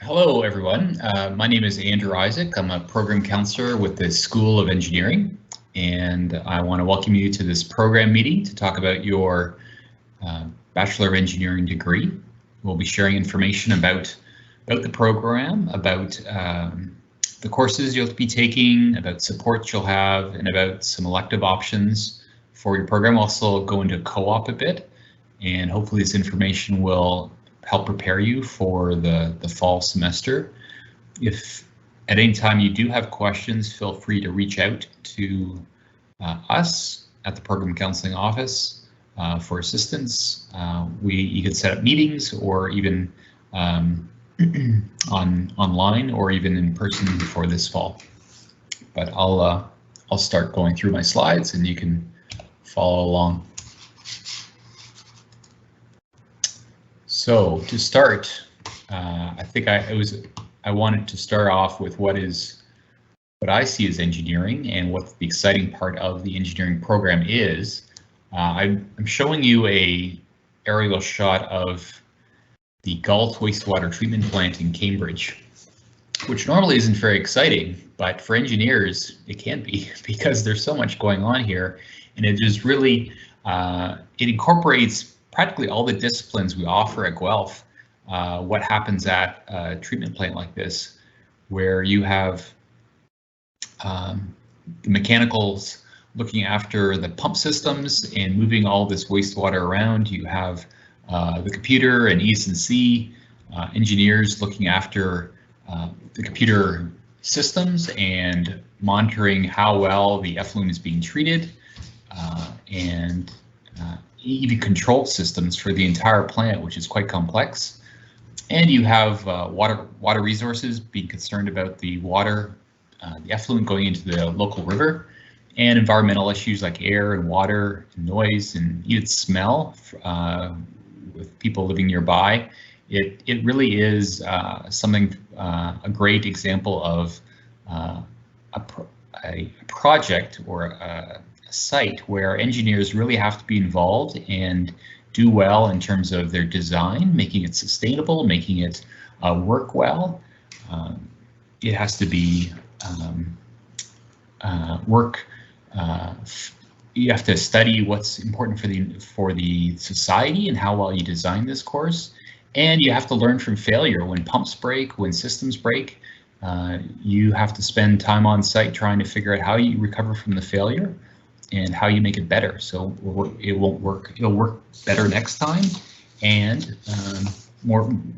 Hello, everyone. My name is Andrew Isaac. I'm a program counselor with the School of Engineering, and I want to welcome you to this program meeting to talk about your Bachelor of Engineering degree. We'll be sharing information about the program, about the courses you'll be taking, about supports you'll have, and about some elective options for your program. Also go into co-op a bit, and hopefully this information will help prepare you for the fall semester. If at any time you do have questions, feel free to reach out to us at the Program Counseling Office for assistance. You can set up meetings or even online or even in person for this fall. But I'll start going through my slides and you can follow along. So to start, I think I wanted to start off with what I see as engineering and what the exciting part of the engineering program is. I'm showing you a aerial shot of the Guelph wastewater treatment plant in Cambridge, which normally isn't very exciting, but for engineers it can be because there's so much going on here, and it just really it incorporates practically all the disciplines we offer at Guelph. What happens at a treatment plant like this, where you have the mechanicals looking after the pump systems and moving all this wastewater around. You have the computer and ES&C engineers looking after the computer systems and monitoring how well the effluent is being treated, and even control systems for the entire plant, which is quite complex. And you have water resources being concerned about the water, the effluent going into the local river, and environmental issues like air and water, and noise, and even smell with people living nearby. It really is something, a great example of a project or a site where engineers really have to be involved and do well in terms of their design, making it sustainable, making it work well. It has to be you have to study what's important for the society and how well you design this course, and you have to learn from failure. When pumps break, when systems break, you have to spend time on site trying to figure out how you recover from the failure and how you make it better, so it'll work better next time, and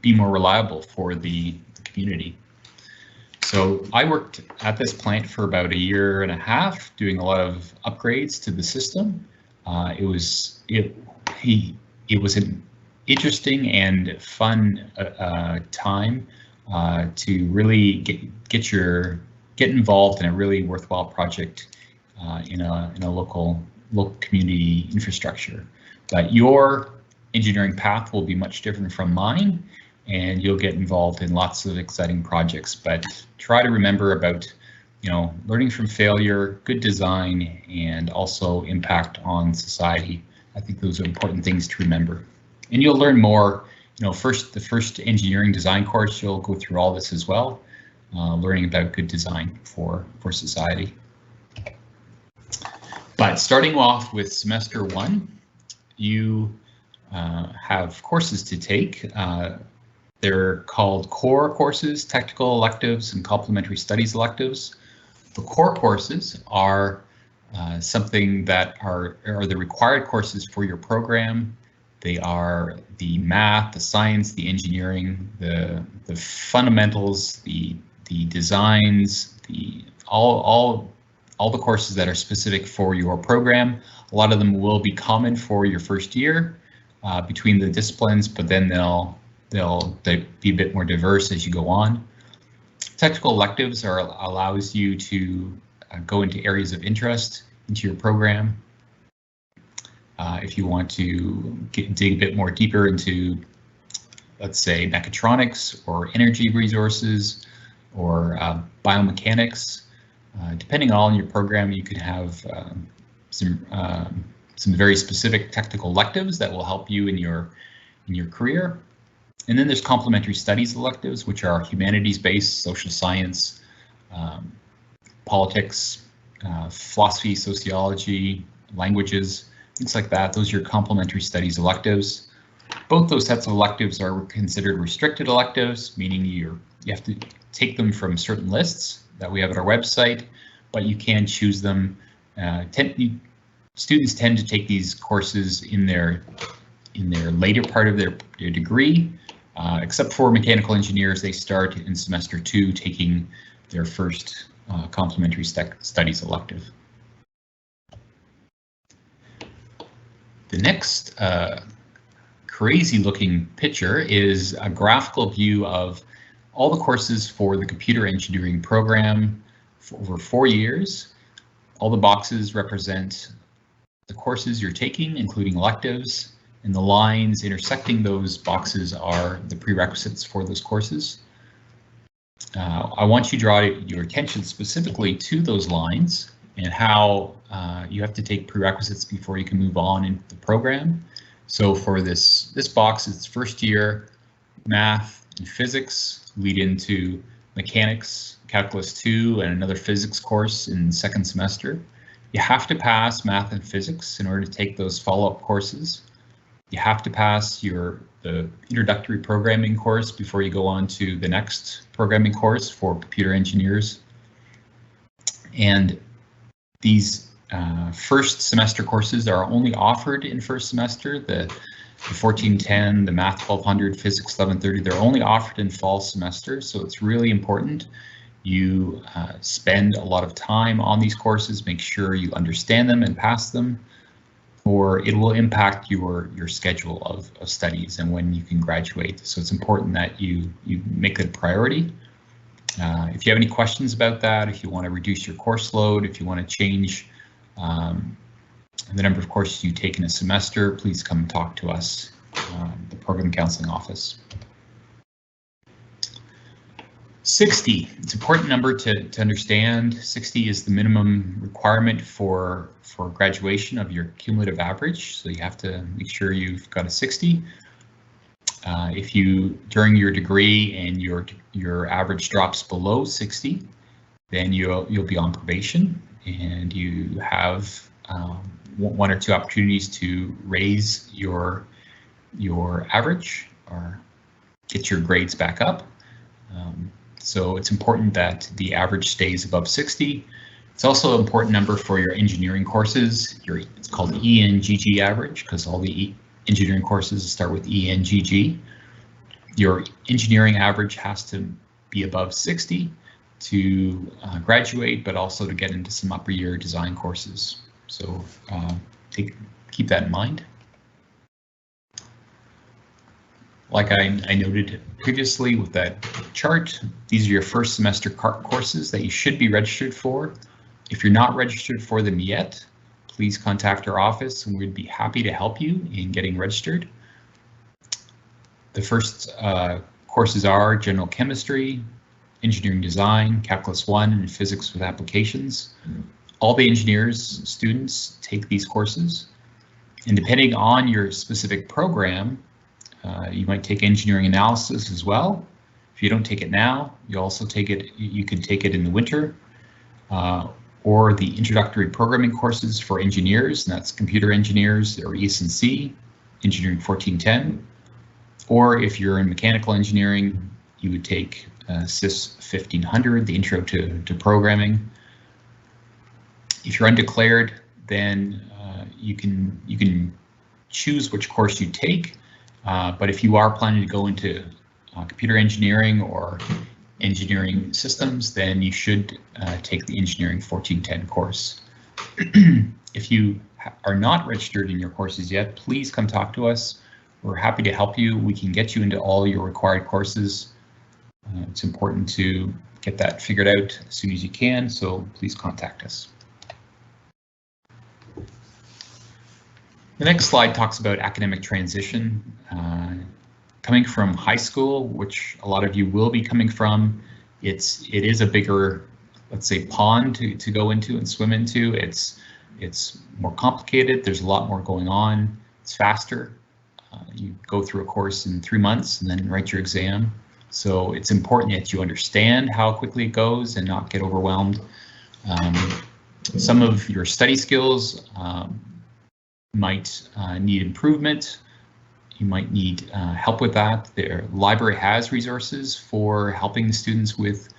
be more reliable for the community. So I worked at this plant for about 1.5 years, doing a lot of upgrades to the system. It was an interesting and fun time to really get involved in a really worthwhile project in a local community infrastructure. But your engineering path will be much different from mine, and you'll get involved in lots of exciting projects. But try to remember about, learning from failure, good design, and also impact on society. I think those are important things to remember. And you'll learn more. The first engineering design course, you'll go through all this as well, learning about good design for society. But starting off with semester 1, you have courses to take. They're called core courses, technical electives, and complementary studies electives. The core courses are something that are the required courses for your program. They are the math, the science, the engineering, the fundamentals, the designs, all the courses that are specific for your program. A lot of them will be common for your first year between the disciplines, but then they'll be a bit more diverse as you go on. Technical electives allows you to go into areas of interest into your program. If you want to dig a bit more deeper into, let's say, mechatronics or energy resources or biomechanics, depending on your program, you could have some very specific technical electives that will help you in your career. And then there's complementary studies electives, which are humanities-based, social science, politics, philosophy, sociology, languages, things like that. Those are your complementary studies electives. Both those sets of electives are considered restricted electives, meaning you have to take them from certain lists that we have at our website, but you can choose them. Students tend to take these courses in their later part of their degree, except for mechanical engineers. They start in semester 2 taking their first complementary studies elective. The next crazy looking picture is a graphical view of all the courses for the computer engineering program for over 4 years. All the boxes represent the courses you're taking, including electives, and the lines intersecting those boxes are the prerequisites for those courses. I want you to draw your attention specifically to those lines and how you have to take prerequisites before you can move on into the program. So for this box, it's first year math and physics lead into mechanics, calculus 2, and another physics course in the second semester. You have to pass math and physics in order to take those follow-up courses. You have to pass the introductory programming course before you go on to the next programming course for computer engineers. And these first semester courses are only offered in first semester. The 1410, the Math 1200, Physics 1130, they're only offered in fall semester, so it's really important you spend a lot of time on these courses, make sure you understand them and pass them, or it will impact your schedule of studies and when you can graduate. So it's important that you make it a priority. If you have any questions about that, if you want to reduce your course load, if you want to change the number of courses you take in a semester, please come talk to us, the Program Counseling Office. 60, it's an important number to understand. 60 is the minimum requirement for graduation of your cumulative average, so you have to make sure you've got a 60. If you, during your degree and your average drops below 60, then you'll be on probation, and you have 1 or 2 opportunities to raise your average or get your grades back up. So it's important that the average stays above 60. It's also an important number for your engineering courses. It's called ENGG average because all the engineering courses start with ENGG. Your engineering average has to be above 60 to graduate, but also to get into some upper year design courses. So keep that in mind. Like I noted previously with that chart, these are your first semester courses that you should be registered for. If you're not registered for them yet, please contact our office and we'd be happy to help you in getting registered. The first courses are general chemistry, engineering design, calculus 1, and physics with applications. All the engineers students take these courses, and depending on your specific program, you might take engineering analysis as well. If you don't take it now, you also take it. You can take it in the winter, or the introductory programming courses for engineers, and that's computer engineers or ES&C, engineering 1410. Or if you're in mechanical engineering, you would take SIS 1500, the intro to programming. If you're undeclared, then you can choose which course you take. But if you are planning to go into computer engineering or engineering systems, then you should take the engineering 1410 course. If you are not registered in your courses yet, please come talk to us. We're happy to help you. We can get you into all your required courses. It's important to get that figured out as soon as you can, so please contact us. The next slide talks about academic transition. Coming from high school, which a lot of you will be coming from, it is a bigger, let's say, pond to go into and swim into. It's more complicated. There's a lot more going on. It's faster. You go through a course in 3 months and then write your exam. So it's important that you understand how quickly it goes and not get overwhelmed. Some of your study skills might need improvement. You might need help with that. The library has resources for helping the students with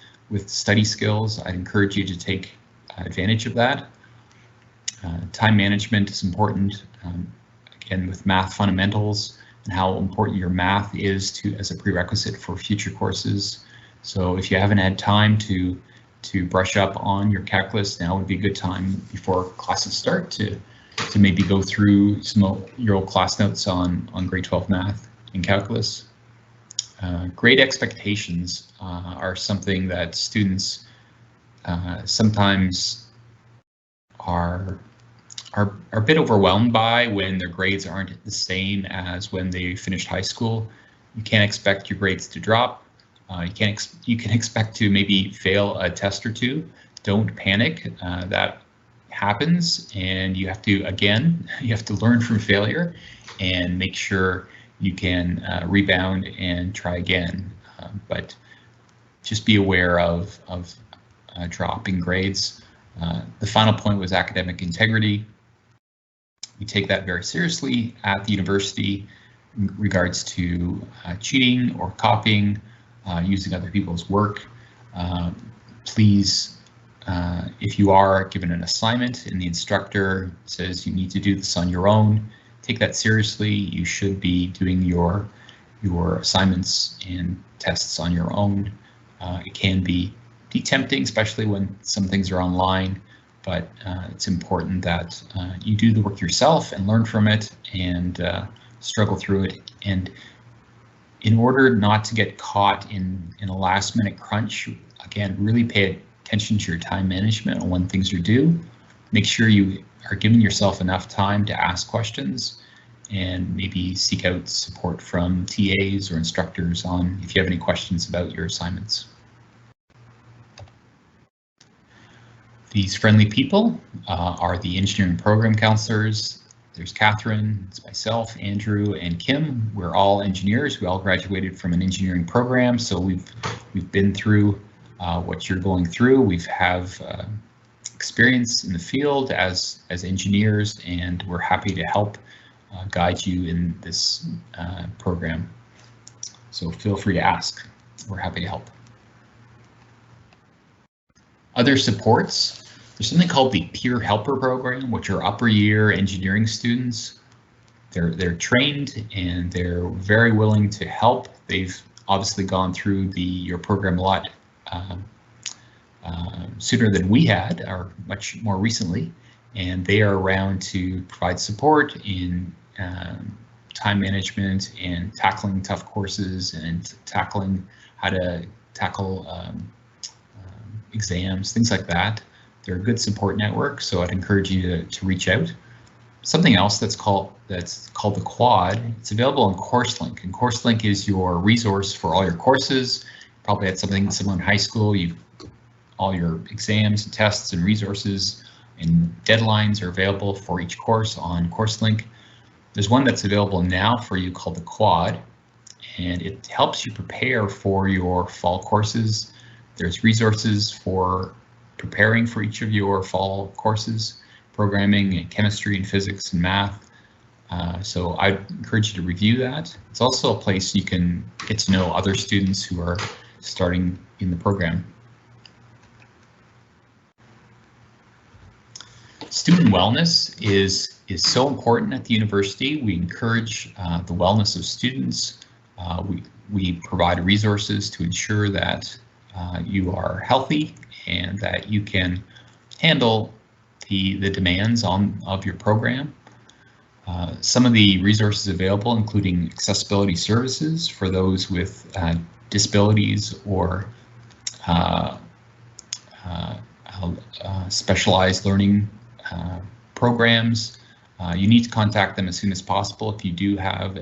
study skills. I'd encourage you to take advantage of that. Time management is important, again, with math fundamentals and how important your math is as a prerequisite for future courses. So if you haven't had time to brush up on your calculus, now would be a good time before classes start to maybe go through some of your old class notes on grade 12 math and calculus. Grade expectations are something that students sometimes are a bit overwhelmed by when their grades aren't the same as when they finished high school. You can't expect your grades to drop. You can expect to maybe fail a test or two. Don't panic. That happens, and you have to learn from failure and make sure you can rebound and try again. But just be aware of dropping grades. The final point was academic integrity. We take that very seriously at the university in regards to cheating or copying, using other people's work. Please, if you are given an assignment and the instructor says you need to do this on your own, take that seriously. You should be doing your assignments and tests on your own. It can be tempting, especially when some things are online, but it's important that you do the work yourself and learn from it and struggle through it. And in order not to get caught in a last-minute crunch, again, really pay attention to your time management and when things are due. Make sure you are giving yourself enough time to ask questions and maybe seek out support from TAs or instructors on if you have any questions about your assignments. These friendly people are the engineering program counselors. There's Catherine, it's myself, Andrew, and Kim. We're all engineers. We all graduated from an engineering program, so we've been through what you're going through. We have experience in the field as engineers, and we're happy to help guide you in this program. So feel free to ask. We're happy to help. Other supports. There's something called the Peer Helper Program, which are upper year engineering students. They're trained and they're very willing to help. They've obviously gone through your program a lot sooner than we had, or much more recently, and they are around to provide support in time management and tackling tough courses and tackling how to tackle exams, things like that. They're a good support network, so I'd encourage you to reach out. Something else that's called the Quad. It's available on CourseLink, and CourseLink is your resource for all your courses. Probably had something similar in high school. All your exams and tests and resources and deadlines are available for each course on CourseLink. There's one that's available now for you called the Quad, and it helps you prepare for your fall courses. There's resources for preparing for each of your fall courses, programming and chemistry and physics and math. So I'd encourage you to review that. It's also a place you can get to know other students who are starting in the program. Student wellness is so important at the university. We encourage the wellness of students. We provide resources to ensure that you are healthy and that you can handle the demands of your program. Some of the resources available, including accessibility services for those with disabilities or specialized learning programs. You need to contact them as soon as possible if you do have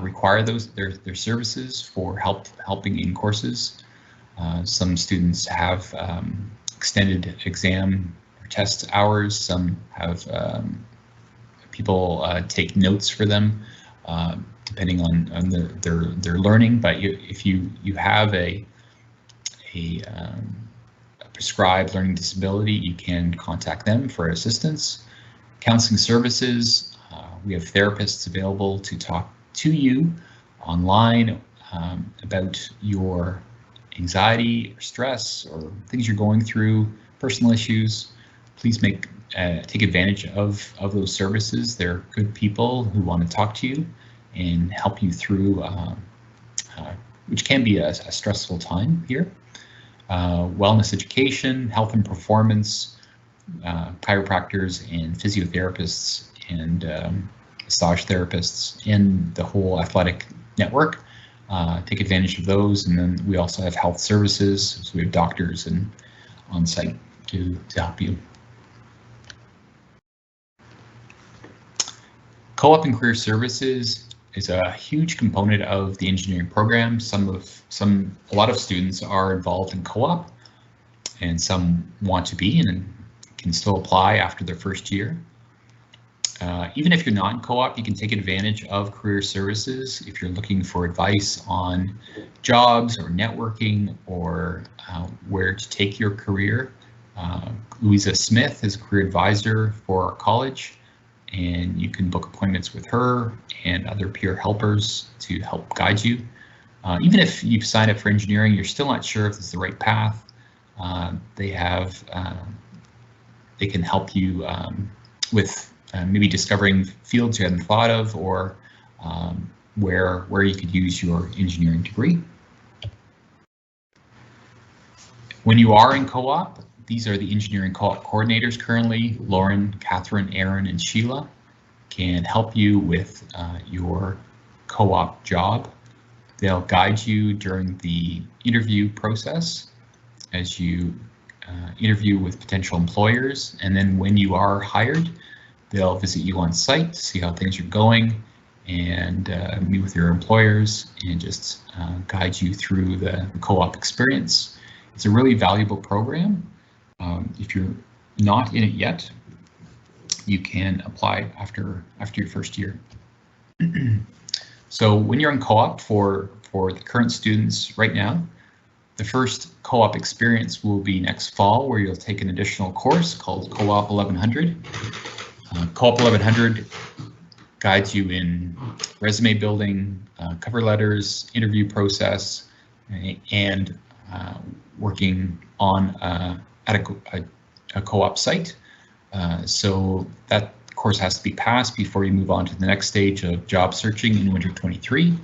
require their services for helping in courses. Some students have extended exam or test hours. Some have people take notes for them. depending on their learning. But if you have a prescribed learning disability, you can contact them for assistance. Counseling services, we have therapists available to talk to you online about your anxiety or stress or things you're going through, personal issues. Please take advantage of those services. They're good people who want to talk to you and help you through, which can be a stressful time here. Wellness education, health and performance, chiropractors and physiotherapists and massage therapists in the whole athletic network. Take advantage of those, and then we also have health services, so we have doctors and on site to help you. Co-op and career services is a huge component of the engineering program. A lot of students are involved in co-op, and some want to be and can still apply after their first year. Even if you're not in co-op, you can take advantage of career services if you're looking for advice on jobs or networking or where to take your career. Louisa Smith is a career advisor for our college, and you can book appointments with her and other peer helpers to help guide you. Even if you've signed up for engineering, you're still not sure if it's the right path. They can help you with maybe discovering fields you hadn't thought of, or where you could use your engineering degree. When you are in co-op, these are the engineering co-op coordinators currently. Lauren, Catherine, Aaron, and Sheila can help you with your co-op job. They'll guide you during the interview process as you interview with potential employers, and then when you are hired, they'll visit you on site to see how things are going and meet with your employers and just guide you through the co-op experience. It's a really valuable program. If you're not in it yet, you can apply after your first year. So when you're in co-op for the current students right now, the first co-op experience will be next fall, where you'll take an additional course called Co-op 1100. Co-op 1100 guides you in resume building, cover letters, interview process, and working on at a co-op site. So that course has to be passed before you move on to the next stage of job searching in winter 23.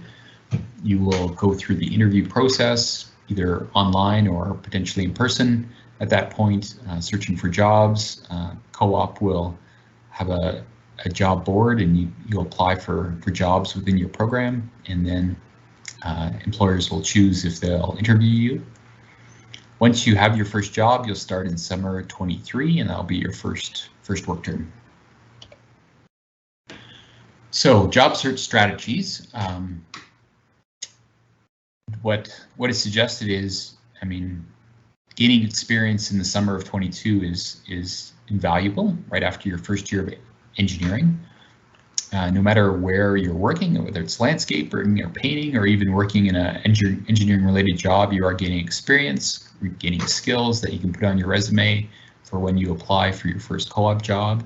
You will go through the interview process, either online or potentially in person. At that point, searching for jobs. Co-op will have a job board, and you'll apply for jobs within your program, and then employers will choose if they'll interview you. Once you have your first job, you'll start in summer 23, and that'll be your first work term. So job search strategies. What is suggested is, gaining experience in the summer of 22 is invaluable right after your first year of engineering. No matter where you're working, whether it's landscaping or painting, or even working in an engineering related job, you are gaining experience, gaining skills that you can put on your resume for when you apply for your first co-op job.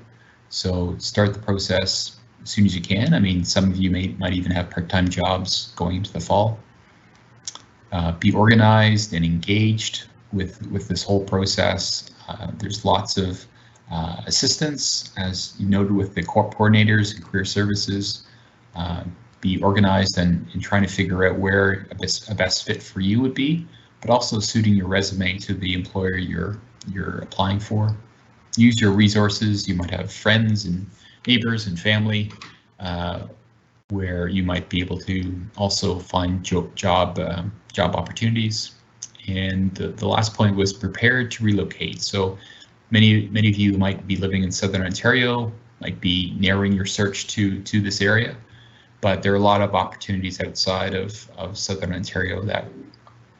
So start the process as soon as you can. Some of you might even have part-time jobs going into the fall. Be organized and engaged with this whole process. There's lots of assistance, as you noted, with the co-op coordinators and career services. Be organized and trying to figure out where a best fit for you would be, but also suiting your resume to the employer you're applying for. Use your resources. You might have friends and neighbors and family where you might be able to also find job opportunities. And the last point was prepare to relocate. So many of you might be living in Southern Ontario, might be narrowing your search to this area, but there are a lot of opportunities outside of Southern Ontario that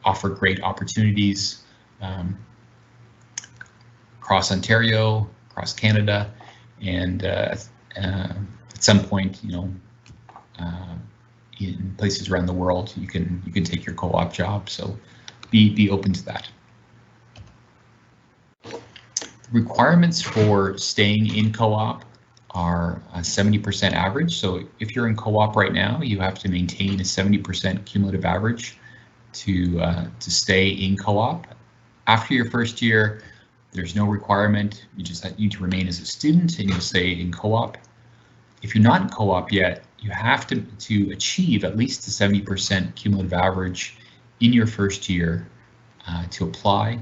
offer great opportunities across Ontario, across Canada, and at some point, in places around the world, you can take your co-op job. So be open to that. Requirements for staying in co-op are a 70% average. So if you're in co-op right now, you have to maintain a 70% cumulative average to stay in co-op. After your first year, there's no requirement. You just need to remain as a student and you'll stay in co-op. If you're not in co-op yet, you have to achieve at least a 70% cumulative average in your first year to apply.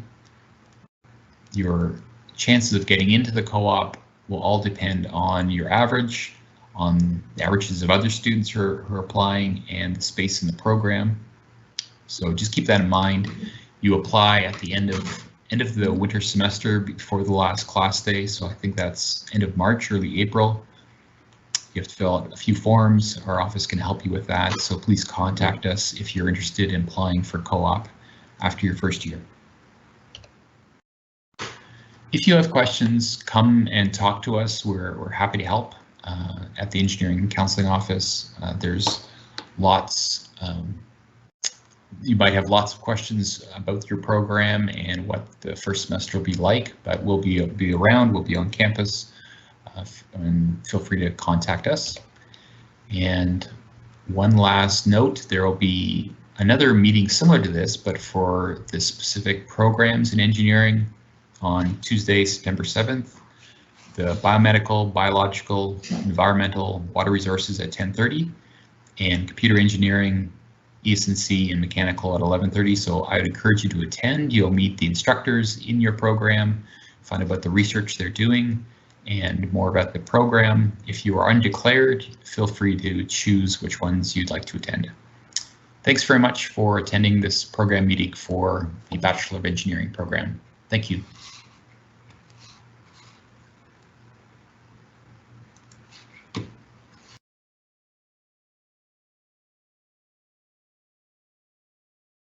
Your chances of getting into the co-op will all depend on your average, on the averages of other students who are applying, and the space in the program. So just keep that in mind. You apply at the end of the winter semester before the last class day. So I think that's end of March, early April. You have to fill out a few forms. Our office can help you with that. So please contact us if you're interested in applying for co-op after your first year. If you have questions, come and talk to us. We're happy to help at the Engineering Counseling Office. There's lots, you might have lots of questions about your program and what the first semester will be like, but we'll be around, we'll be on campus, and feel free to contact us. And one last note, there will be another meeting similar to this, but for the specific programs in engineering on Tuesday, September 7th, the biomedical, biological, environmental, water resources at 10:30, and computer engineering, ES&C, and mechanical at 11:30. So I would encourage you to attend. You'll meet the instructors in your program, find out about the research they're doing, and more about the program. If you are undeclared, feel free to choose which ones you'd like to attend. Thanks very much for attending this program meeting for the Bachelor of Engineering program. Thank you.